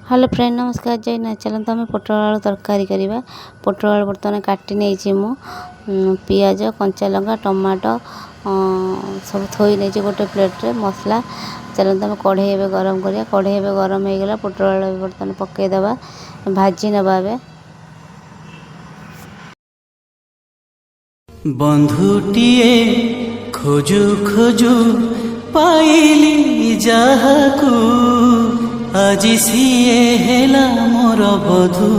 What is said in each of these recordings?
Hello friend नमस्कार जय ना चलते आम पोटल आलू तरकारी करवा। पोटल आलू बर्तमान काटी नहीं मु पियाज कंचा लंका टमाटो सब थोई नहीं गोटे प्लेट रे मसला। चलते आम कढ़ई एवं गरम करिया। कढ़ई एवं गरम हो गला पोटल आलू बर्तमान पकईदबा भाजी नवा। बंधुटीए खोजु खोजु पाइली जाहाकू আজি সিয়ে হেলা মোর বধূ।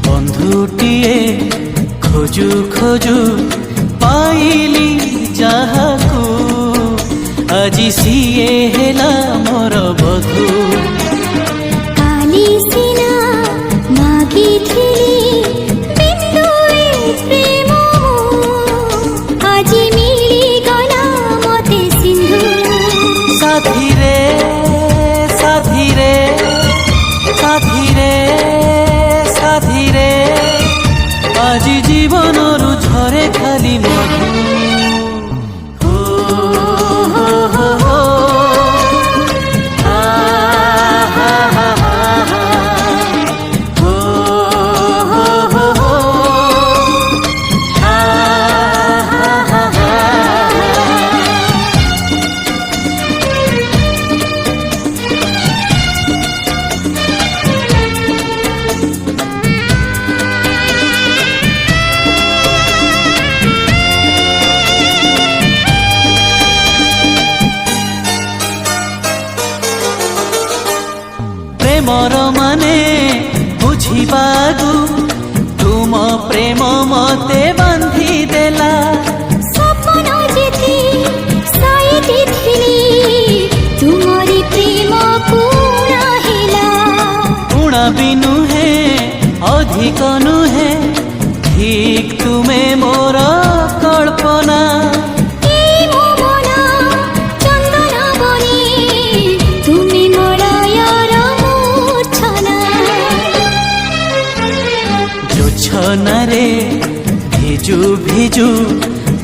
बंधुटीए खोजु खोजु पाइली जाहाकू আজি সিয়ে হেলা মোর বধূ। काली सिना मागिथिली बिंदुए प्रेम আজি मिली गला मते सिंधु। साथी रे साथी रे साथी रे साथी रे আজি জীবনরু ঝরে খালি মধু। प्रेमर माने बुझिबागु तुम प्रेम मते बांधी देला। सपन जेथि साइति थिली तुमरी प्रेम पूरा हेला। उणा बिनु है अधिक नुहे ठीक तुमे मोर कल्पना। छनारे भिजु भिजु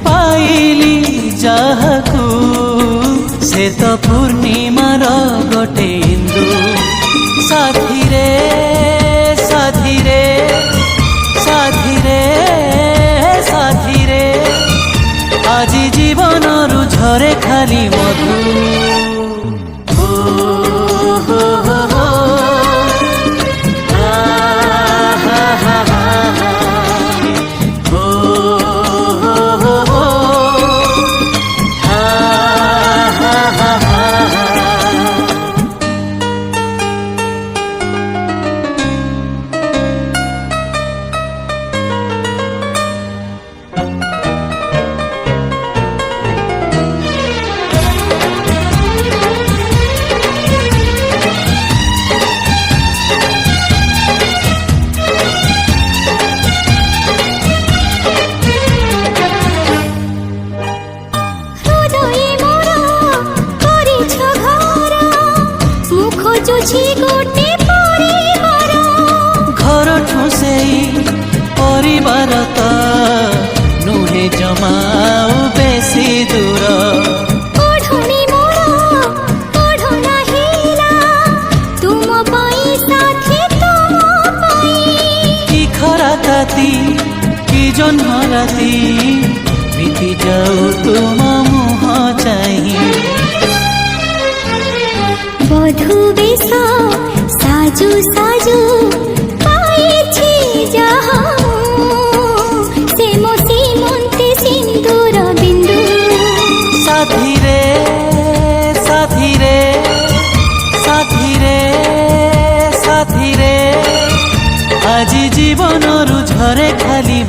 पाइली जाहाकू से तो पूर्णिमार गोटे इंदु। साथी रे साथी रे साथी रे साथी रे আজি জীবনরু ঝরে খালি মধু। घर ठुसे परिवार त नुहे जमाऊ बेसी दूर। कि खरा ताती कि जन्म राती बीती जाऊ तुम मुह चाही। बधु बेश साजु साजु पाइछि जहा से मो सीमंते सिंदूर बिंदु। साथी रे साथी रे साथी रे साथी रे আজি জীবনরু ঝরে খালি